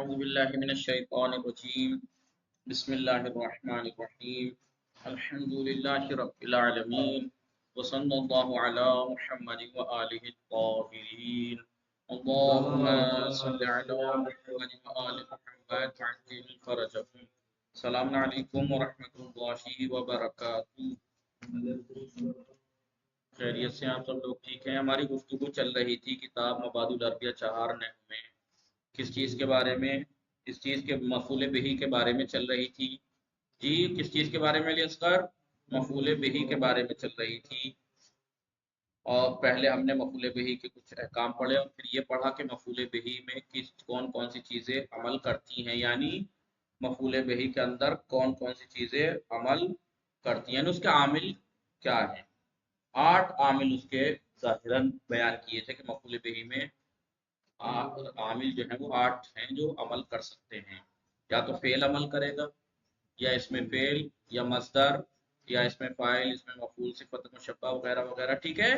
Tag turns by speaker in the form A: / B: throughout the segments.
A: أعوذ بالله من الشيطان الرجيم بسم الله الرحمن الرحيم الحمد لله رب العالمين وصلى الله على محمد وآله الطاهرين اللهم صل على محمد وآل محمد وعجل فرجهم السلام عليكم ورحمة الله وبركاته. خیریت سے آپ سب لوگ ٹھیک ہیں؟ ہماری گفتگو چل رہی تھی کتاب مبادئ العربیہ چہار نحو میں کس چیز کے بارے میں؟ اس چیز کے مفعول بہی کے بارے میں چل رہی تھی. جی کس چیز کے بارے میں علی اصغر؟ مفعول بہی کے بارے میں چل رہی تھی. اور پہلے ہم نے مفعول بہی کے کچھ احکام پڑھے اور پھر یہ پڑھا کہ مفعول بہی میں کون کون سی چیزیں عمل کرتی ہیں، یعنی مفعول بہی کے اندر کون کون سی چیزیں عمل کرتی ہیں، یعنی اس کے عامل کیا ہیں. 8 عامل اس کے ظاہراً بیان کیے تھے کہ مفعول بہی میں عامل جو ہیں وہ 8 ہیں جو عمل کر سکتے ہیں. یا تو فعل عمل کرے گا، یا اس میں فعل، یا مصدر، یا اس میں فاعل، اس میں مفعول، صفت مشبہ وغیرہ وغیرہ. ٹھیک ہے.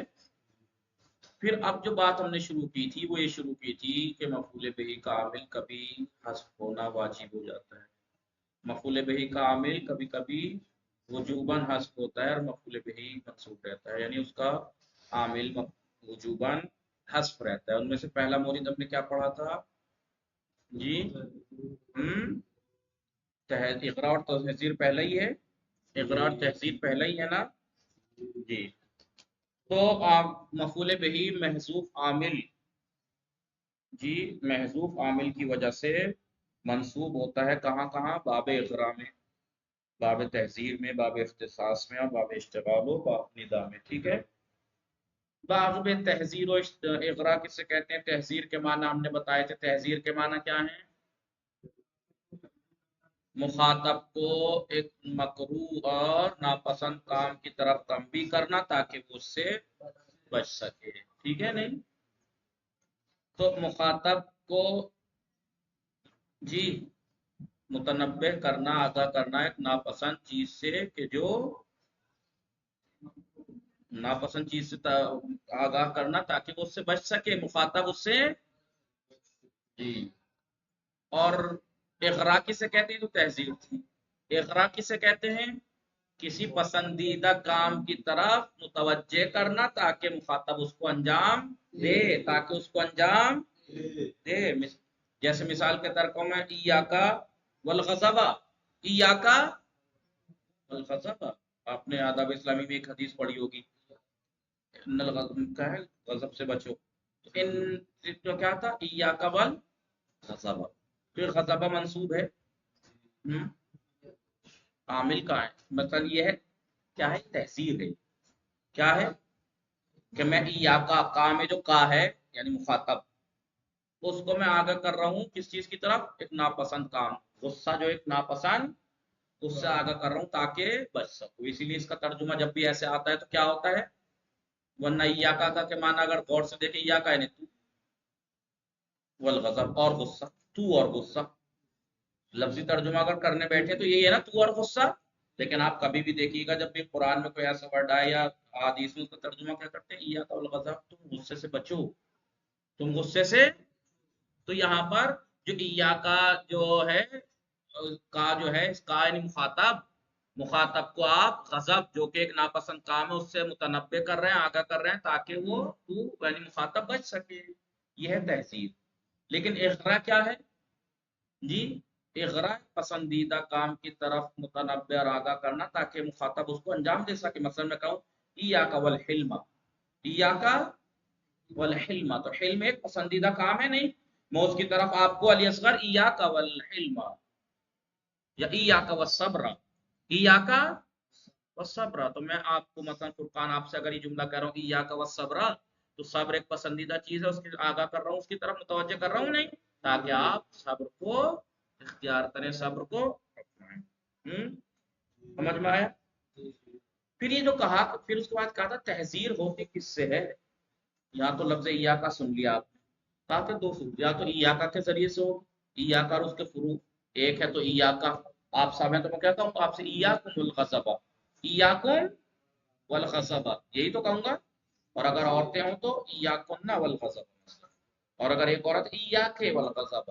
A: پھر اب جو بات ہم نے شروع کی تھی وہ یہ شروع کی تھی کہ مفعول بہی کا عامل کبھی حذف ہونا واجب ہو جاتا ہے. مفعول بہی کا عامل کبھی کبھی وجوباً حذف ہوتا ہے اور مفعول بہی منصوب رہتا ہے، یعنی اس کا عامل وجوباً حذف رہتا ہے. ان میں سے پہلا مورد ہم نے کیا پڑھا تھا جی؟ اقرار اور تحذیر پہلا ہی ہے. اقرار تحذیر پہلا ہی ہے نا جی. تو مفعول بہی محذوف عامل، جی محذوف عامل کی وجہ سے منصوب ہوتا ہے. کہاں کہاں؟ باب اقرا میں، باب تحذیر میں، باب اختصاص میں، اور باب اشتغال و باب ندا میں. ٹھیک ہے. باب تحذیر و اقرا کس سے کہتے ہیں؟ تحذیر کے معنی ہم نے بتائے تھے. تحذیر کے معنی کیا ہیں؟ مخاطب کو ایک مکروہ اور ناپسند کام کی طرف تنبیہ کرنا تاکہ وہ اس سے بچ سکے. ٹھیک ہے. نہیں تو مخاطب کو جی متنبہ کرنا، آگاہ کرنا ایک ناپسند چیز سے، کہ جو ناپسند چیز سے آگاہ کرنا تاکہ وہ اس سے بچ سکے، مخاطب اس سے جی. اور اغراء کسے کہتے ہیں؟ تو تحذیر تھی. اغراء کسے کہتے ہیں؟ کسی پسندیدہ کام کی طرف متوجہ کرنا تاکہ مخاطب اس کو انجام دے، تاکہ اس کو انجام دے. جیسے مثال کے طور پر میں ایاکا والغضب، ایاکا والغضب، آپ نے آداب اسلامی میں ایک حدیث پڑھی ہوگی، ان الغضب کا ہے غضب سے بچو. ان جو کیا تھا؟ ایاکا والغضب. پھر غضب منصوب ہے، عامل کا ہے. مطلب یہ ہے کیا ہے؟ تحذیر ہے. کیا ہے؟ کہ میں ایاکا کا میں جو کا ہے یعنی مخاطب، اس کو میں آگاہ کر رہا ہوں کس چیز کی طرف؟ ایک ناپسند کام، غصہ جو ایک ناپسند، اس سے آگاہ کر رہا ہوں تاکہ بچ سکوں. اسی لیے اس کا ترجمہ جب بھی ایسے آتا ہے تو کیا ہوتا ہے؟ ورنہ ایاکا کا کہ معنی اگر غور سے دیکھیں، ایاکا یعنی تو، والغضب اور غصہ، تو اور غصہ. لفظی ترجمہ اگر کرنے بیٹھے تو یہی ہے نا، تو اور غصہ. لیکن آپ کبھی بھی دیکھیے گا جب بھی قرآن میں کوئی ایسا ورڈ آئے یا حدیث میں، اس کا ترجمہ کیا کرتے ہیں؟ ایاکا والغضب، تم غصے سے بچو، تم غصے سے. تو یہاں پر جو ایاکا جو ہے کا جو ہے اس کا یعنی مخاطب، مخاطب کو آپ غضب جو کہ ایک ناپسند کام ہے اس سے متنبہ کر رہے ہیں، آگاہ کر رہے ہیں تاکہ وہ تو یعنی مخاطب بچ سکے. یہ ہے تحذیر. لیکن اغراء کیا ہے جی؟ اغراء پسندیدہ کام کی طرف متنبہ اور آگاہ کرنا تاکہ مخاطب اس کو انجام دے سکے. مثلا میں کہوں ایاکا والحلم، ایاکا والحلم، تو حلم ایک پسندیدہ کام ہے نہیں، میں اس کی طرف آپ کو علی اصغر ایاکا والحلم یا ایاکا والصبر، ایاکا والصبر. تو میں آپ کو مثلا فرقان آپ سے اگر یہ جملہ کہہ رہا ہوں ایاکا والصبر، تو صبر ایک پسندیدہ چیز ہے، اس کی آگاہ کر رہا ہوں، اس کی طرف متوجہ کر رہا ہوں نہیں، تاکہ آپ صبر کو اختیار کریں، صبر کو اپنائیں. سمجھ میں آیا؟ پھر یہ جو کہا، پھر اس کے بعد کہا تھا تحذیر ہوتی کس سے ہے؟ یہاں تو لفظ ایاکا سن لیا آپ نے، کہا تھا دو صورت، یا تو ایاکا کے ذریعے سے ہو، ایاکا اور اس کے فروع. ایک ہے تو ایاکا آپ صاحب ہیں تو میں کہتا ہوں تو آپ سے ایاکم والغضب، ایاکم والغضب یہی تو کہوں گا. اور اگر عورتیں ہوں تو ایاکن والغضب، اور اگر ایک عورت ایاکے والغضب.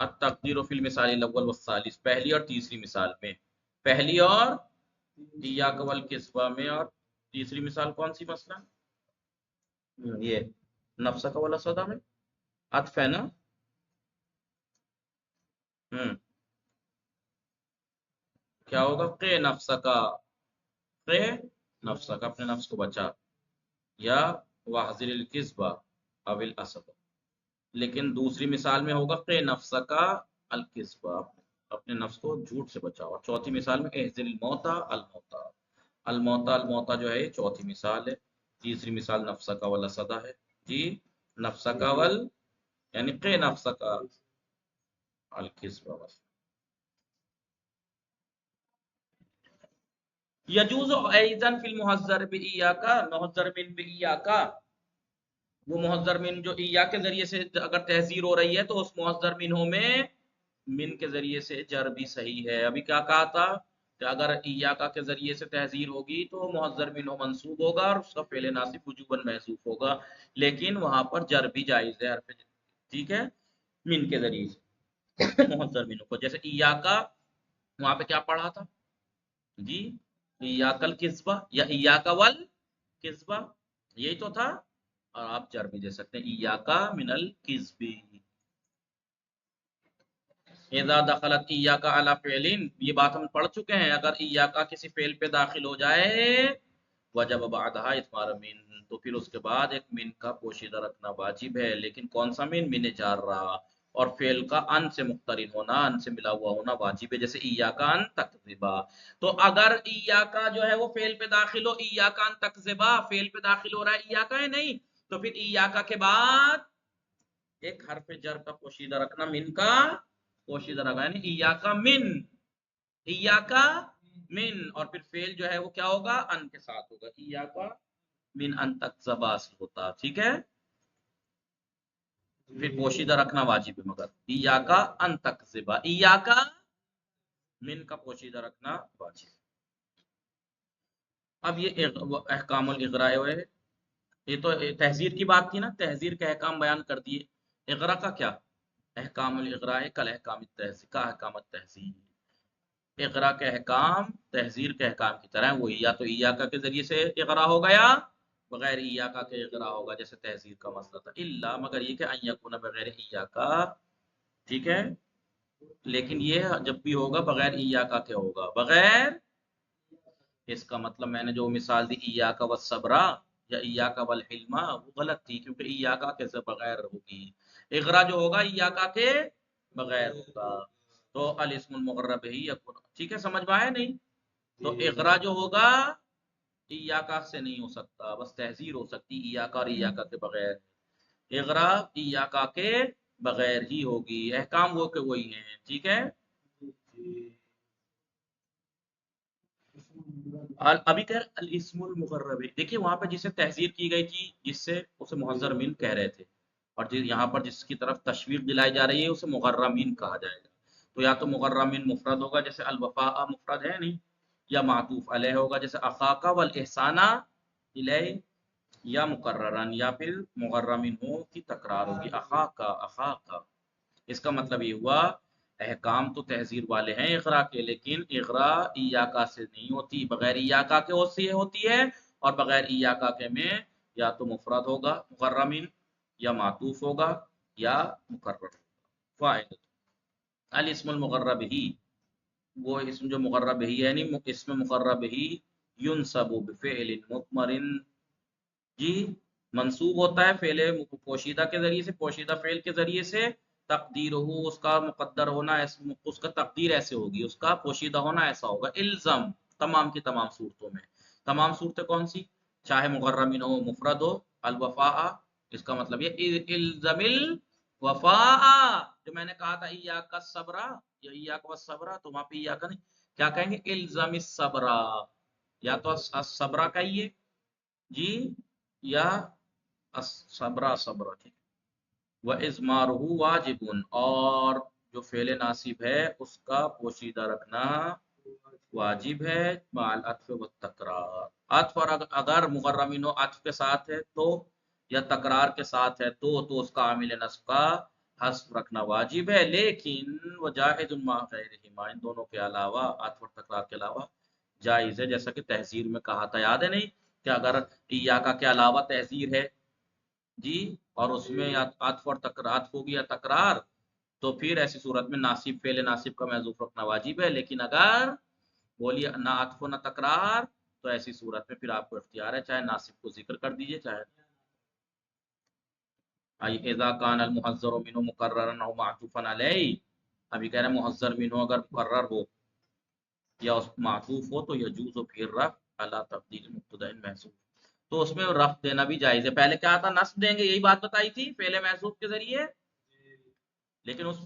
A: التقدیر فی المثال الاول والثالث، پہلی اور تیسری مثال میں، پہلی اور ایاک والکسوہ میں، اور تیسری مثال کون سی مثلا؟ یہ نفسک والا صدا میں عطف ہے نا؟ کیا ہوگا؟ قے نفسکا، قے نفسک، اپنے نفس کو بچا، یا واحذر الکذبہ او الاسد، لیکن دوسری مثال میں ہوگا قے نفسکا الکذبہ، اپنے نفس کو جھوٹ سے بچاؤ، اور چوتھی مثال میں احذر الموتا الموتا، الموتا الموتا جو ہے یہ چوتھی مثال ہے، تیسری مثال نفسکا والاسد ہے جی، نفسکا وال یعنی قے نفسکا الکذبہ بس۔ یجوز ایضا فی المحذر بإیاکا، محذر من بإیاکا، وہ محذر من جو ایا کے ذریعے سے اگر تحذیر ہو رہی ہے تو اس محذر منہوں میں من کے ذریعے سے جر بھی صحیح ہے۔ ابھی کیا کہا تھا کہ اگر ایاکا کے ذریعے سے تحذیر ہوگی تو محذر منہ منصوب ہوگا اور اس کا فعل ناصب وجوباً محذوف ہوگا، لیکن وہاں پر جر بھی جائز ہے حرف، ٹھیک ہے، من کے ذریعے سے محذر منہ کو، جیسے ایاکا وہاں پہ کیا پڑھا تھا جی، ایاک الکذبہ یا ایاک والکذبہ، یہی تو تھا، اور آپ جر بھی دے سکتے ہیں ایاک من الکذب۔ اذا دخلت ایاک علی فعل، یہ بات ہم پڑھ چکے ہیں، اگر ایاک کسی فعل پہ داخل ہو جائے وجب بعدها اثمار من، تو پھر اس کے بعد ایک من کا پوشیدہ رکھنا واجب ہے، لیکن کون سا من جار رہا، اور فعل کا ان سے مقترن ہونا، ان سے ملا ہوا ہونا واجب ہے، جیسے ایاک ان تکذبا، تو اگر ایاک جو ہے وہ فعل پہ داخل ہو، ایاک ان تکذبا فعل پہ داخل ہو رہا ہے، ایاک ہے نہیں، تو پھر ایاک کے بعد ایک حرف جر کا پوشیدہ رکھنا، من کا پوشیدہ رکھنا، یعنی ایاک من، ایاک من، اور پھر فعل جو ہے وہ کیا ہوگا؟ ان کے ساتھ ہوگا، ایاک من ان تکذبا اصل ہوتا، ٹھیک ہے، پھر پوشیدہ رکھنا واجب ہے، مگر ایاک ان تکذبا، ایاک من کا پوشیدہ رکھنا واجب۔ اب یہ احکام الاغراء ہے، یہ تو تحذیر کی بات تھی نا، تحذیر کے احکام بیان کر دیے، اغراء کا کیا؟ احکام الاغراء کل احکام التحذیر کا احکام التحذیر، اغراء کے احکام تحذیر کے احکام کی طرح، وہی یا تو ایاکا کے ذریعے سے اغراء ہو گیا، بغیر ایاکا کے اغراء ہوگا، جیسے تحذیر کا مسئلہ تھا، الا مگر یہ کہ ان یکون بغیر ایاکا، ٹھیک ہے، لیکن یہ جب بھی ہوگا بغیر ایاکا کے ہوگا، بغیر، اس کا مطلب میں نے جو مثال دی ایاکا والصبرا یا ایاکا والحلم، وہ غلط تھی، کیونکہ ایاکا کے سے بغیر ہوگی، اغراء جو ہوگا ایاکا کے بغیر ہوگا، تو الاسم المغرب ہی یکون، ٹھیک ہے، سمجھ میں آیا نہیں؟ تو اغراء جو ہوگا ایاکا سے نہیں ہو سکتا، بس تحذیر ہو سکتی ایاکا اور ایاکا کے بغیر، اغراء ایاکا کے بغیر ہی ہوگی، احکام وہ کہ وہی ہیں، ٹھیک ہے۔ ابھی کہہ الاسم المغرب، دیکھیے وہاں پہ جسے تحذیر کی گئی تھی، جس سے اسے محذر من کہہ رہے تھے، اور یہاں پر جس کی طرف تشویق دلائی جا رہی ہے اسے مغرمین کہا جائے گا، تو یا تو مغرمین مفرد ہوگا جیسے الوفاء مفرد ہے نہیں، یا معطوف علیہ ہوگا جیسے اخاکا والاحسان الیہ، یا مکررن، یا پھر مغرمین ہو کی تکرار ہوگی، اخاکا اخاکا، اس کا مطلب یہ ہوا احکام تو تحذیر والے ہیں اغراء کے، لیکن اغراء ایاکا سے نہیں ہوتی، بغیر ایاکا کے سے ہوتی ہے، اور بغیر ایاکا کے میں یا تو مفرد ہوگا مغرمین، یا معطوف ہوگا، یا مکرر ہوگا۔ فائدہ الاسم المغرب ہی، وہ اسم جو مغرب ہی ہے، یعنی اسم مغرب ہی، ینصب بفعل مضمر، جی منصوب ہوتا ہے فعل پوشیدہ کے ذریعے سے، پوشیدہ فعل کے ذریعے سے، تقدیر ہو اس کا مقدر ہونا، اس کا تقدیر ایسے ہوگی، اس کا پوشیدہ ہونا ایسا ہوگا، الزم، تمام کی تمام صورتوں میں، تمام صورتیں کون سی؟ چاہے مغرمین ہو مفرد ہو، الوفاء، اس کا مطلب یہ الزم الوفاء، جو میں نے کہا تھا ایاک الصبر یا ایاک والصبر، تو وہاں پہ ایاک نہیں، کیا کہیں گے؟ الزم الصبر، یا تو الصبر کہیے جی، یا صبرا صبرا، ٹھیک، و ازمارہ واجب، اور جو فعل ناصب ہے اس کا پوشیدہ رکھنا واجب ہے، مع العطف والتکرار، عطف، اور اگر مغرمین عطف کے ساتھ ہے تو، یا تکرار کے ساتھ ہے تو اس کا عامل نصب کا حذف رکھنا واجب ہے، لیکن وجاہد ما غیرہما، ان دونوں کے علاوہ، عطف اور تکرار کے علاوہ جائز ہے، جیسا کہ تحذیر میں کہا تھا، یاد ہے نہیں کہ اگر ایاکا کے علاوہ تحذیر ہے جی، اور اس میں یا عطف اور تکرار، عطف ہوگی یا تکرار، تو پھر ایسی صورت میں ناصب، فعل ناصب کا محذوف رکھنا واجب ہے، لیکن اگر بولیے نہ عطف و نہ تکرار، تو ایسی صورت میں پھر آپ کو اختیار ہے، چاہے ناصب کو ذکر کر دیجئے، چاہے اذا کان المحذر منه مقررا او معطوفا علیہ، ابھی کہہ رہے ہیں محذر منه اگر مقرر ہو یا اس معطوف ہو تو یجوز و پھر رفع علی تقدیر مبتدا محذوف، تو اس میں رفع دینا بھی جائز ہے۔ پہلے کیا تھا، نصب دیں گے، یہی بات بتائی تھی فعل محذوف کے ذریعے، لیکن اس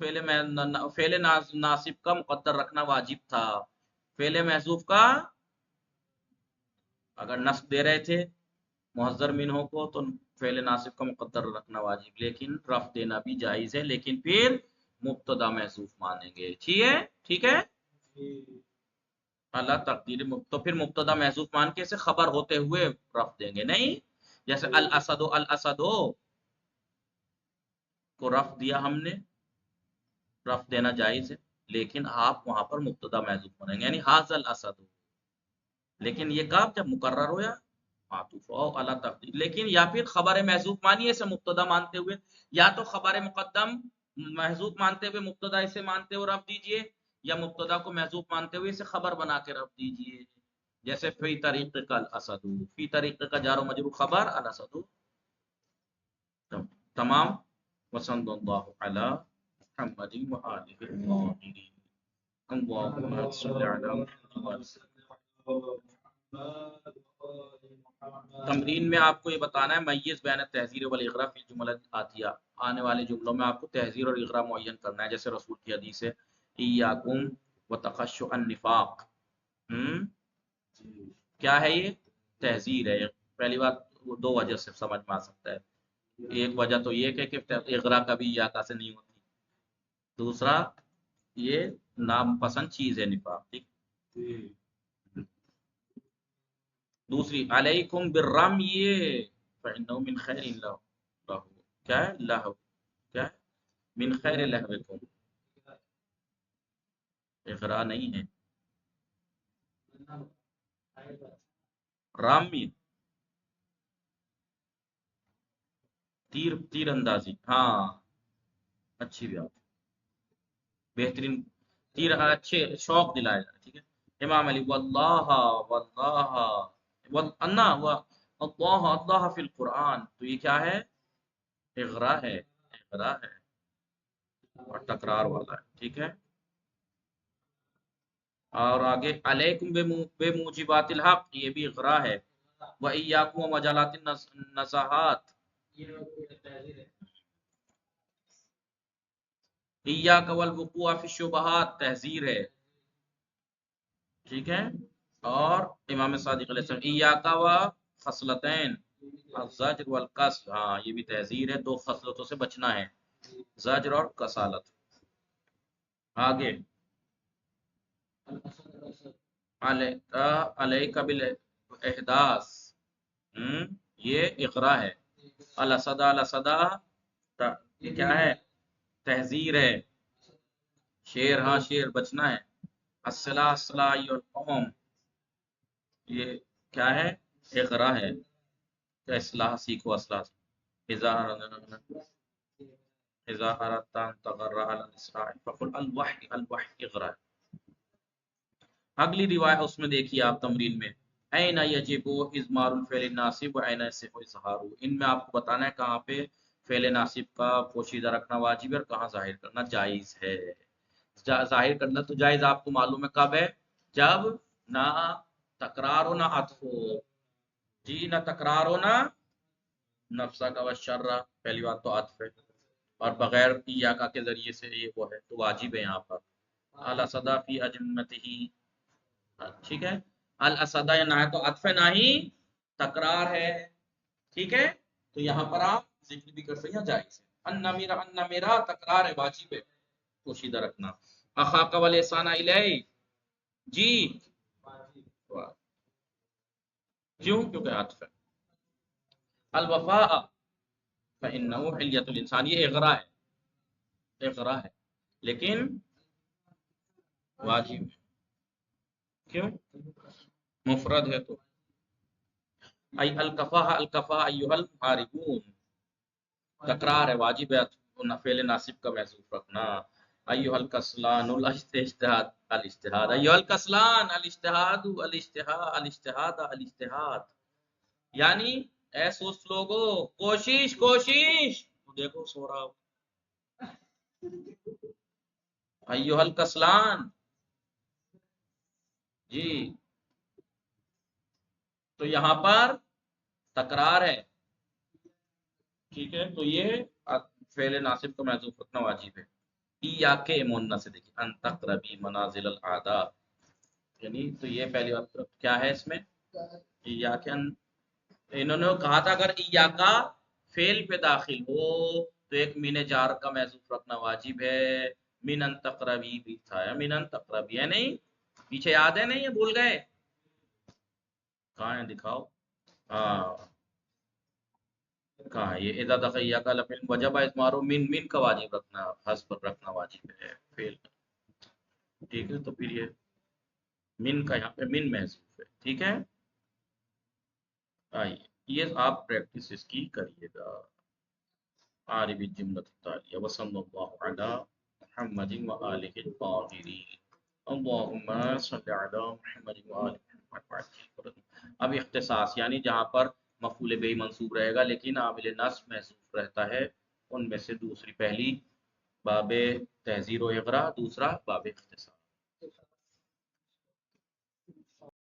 A: فعل ناصب کا مقدر رکھنا واجب تھا، فعل محذوف کا اگر نصب دے رہے تھے محذر منہ کو تو فعل ناصب کا مقدر رکھنا واجب، لیکن رفع دینا بھی جائز ہے، لیکن پھر مبتدا محذوف مانیں گے، ٹھیک ہے، ٹھیک ہے، اللہ تقدیر تو پھر مبتدا محذوف مان کے اسے خبر ہوتے ہوئے رفع دیں گے، نہیں جیسے الاسد کو رفع دیا ہم نے، رفع دینا جائز ہے، لیکن آپ وہاں پر مبتدا محذوف مانیں گے، یعنی حاضر الاسد، لیکن یہ کب، جب مقرر ہو یا معطوف ہو اعلی تقدیر، لیکن یا پھر خبر محذوف مانیے اسے مبتدا مانتے ہوئے، یا تو خبر مقدم محذوف مانتے ہوئے مبتدا اسے مانتے ہوئے رفع دیجئے، یا مبتدا کو محذوف مانتے ہوئے اسے خبر بنا کے رفع دیجئے، جیسے فی طریق کا الاسد، فی طریق کا جار و مجرور خبر الاسد، تمام، وصلی اللہ علی محمد و آلہ الطاہرین، اللہم صل علی محمد۔ تمرین میں آپ کو یہ بتانا ہے میز بین التحذیر والاغراء فی الجمل الآتیہ، آنے والے جملوں میں آپ کو تحذیر اور اغراء معین کرنا ہے، جیسے رسول کی حدیث ہے ایاکم وتقشع النفاق، کیا ہے یہ، تحذیر ہے، پہلی بات وہ دو وجہ سے سمجھ میں آ سکتا ہے، ایک وجہ تو یہ کہ اغراء کبھی ایاکا سے نہیں ہوتی، دوسرا یہ نام پسند چیز ہے نفاق، ٹھیک، دوسری علیکم بالرمی فإنه من خیر اللہ، کیا ہے لہو، کیا ہے من خیر لہوکم، اغراء نہیں ہے، رامی تیر اندازی، ہاں اچھی بات، بہترین تیر، اچھے شوق دلایا جائے، ٹھیک ہے، امام علی واللہ واللہ والنا واللہ اللہ فی القرآن، تو یہ کیا ہے، اغراء ہے، اغراء ہے اور تکرار والا ہے، ٹھیک ہے، اور آگے علیکم بے موجبات الحق، یہ بھی اغراء ہے، وَإِيَّاكُمْ وَمَجَالَاتِ النَّزَاهَاتِ، ایاک والوقوع فی الشبہات، تحذیر ہے، ٹھیک ہے، اور امام صادق علیہ السلام ایاک و خصلتین الزجر والقصر، ہاں یہ بھی تحذیر ہے، دو خصلتوں سے بچنا ہے، زجر اور کسالت، آگے علیک بالاحداث، یہ اقرا ہے، الاسدا الاسدا، یہ کیا ہے، تحذیر ہے، شیر، ہاں شیر بچنا ہے، الصلاح الصلاح القوم، یہ کیا ہے، اقرا ہے، کہ اصلاح سیکھو، اصلاح، اذا اردت ان تغرى على الاسراء فقل الوحی، الوحی اقرا ہے۔ اگلی روایت اس میں دیکھیے آپ تمرین میں، این یجب اضمار الفعل الناصب و این یصح اظہارہ، ان میں آپ کو بتانا ہے کہاں پہ فعل ناصب کا پوشیدہ رکھنا واجب ہے اور کہاں ظاہر کرنا جائز ہے، ظاہر کرنا تو جائز آپ کو معلوم ہے کب ہے، جب نہ تکرار ہو نہ عطف ہو، جی نہ تکرار ہو نہ نفسہ کا وشرہ، پہلی بات تو عطف ہے، اور بغیر ایاکا کے ذریعے سے یہ وہ ہے تو واجب ہے یہاں پر، اعلی صدا فی اجمتہ، ٹھیک ہے، الاسدا نہ ہے تو عطف نہ ہی تکرار ہے، ٹھیک ہے، تو یہاں پر آپ ذکر بھی کر سکتے ہیں جائز ہے، ان میرا تکرار ہے، واجب ہے پوشیدہ رکھنا، اخاک والاحسان الیہ، جی کیوں، کیونکہ عطف ہے، الوفاء فانه حلیۃ الانسان، یہ اغراء ہے، اقرا ہے لیکن واجب کیوں؟ مفرد ہے تو ای الکفا ایھا المحاربون، تکرار ہے، واجب ہے فعل ناصب کا محذوف رکھنا. ایھا الکسلان الاجتہاد الاجتہاد ایھا الکسلان الاجتہاد الاجتہاد الاجتہاد الاجتہاد، یعنی اے سست لوگو کوشش کوشش، دیکھو سو رہا ہو. ایھا الکسلان جی، تو یہاں پر تکرار ہے، ٹھیک ہے، تو یہ فعل ناصب کو محذوف رکھنا واجب ہے. یا کے مونس سے دیکھیے ان تقربی منازل الاعداء، یعنی تو یہ پہلی بات کیا ہے اس میں، یا کہ انہوں نے کہا تھا اگر یا کا فعل پہ داخل ہو تو ایک من جار کا محذوف رکھنا واجب ہے. من ان تقربی بھی تھا، من ان تقربی ہے نہیں، پیچھے یاد ہے نہیں، یہ بھول گئے کہاں ہے دکھاؤ. ہاں کہاں یہ اذا دخل کا لفظ وجب اسمارو من کا واجب رکھنا، حذف رکھنا واجب ہے فعل، ٹھیک ہے. تو پھر یہ من کا یہاں پہ من محذوف ہے، ٹھیک ہے. آئیے یہ آپ پریکٹس اس کی کریے گا. عارب الجملۃ التالیہ وصلی اللہ علی محمد وآلہ الطاہرین اللہم صلی علی محمد وآلہ محمد. اب اختصاص یعنی جہاں پر مفعول بہ منصوب رہے گا لیکن عامل نصب محذوف رہتا ہے، ان میں سے دوسری پہلی باب تحذیر و اغراء، دوسرا باب اختصاص.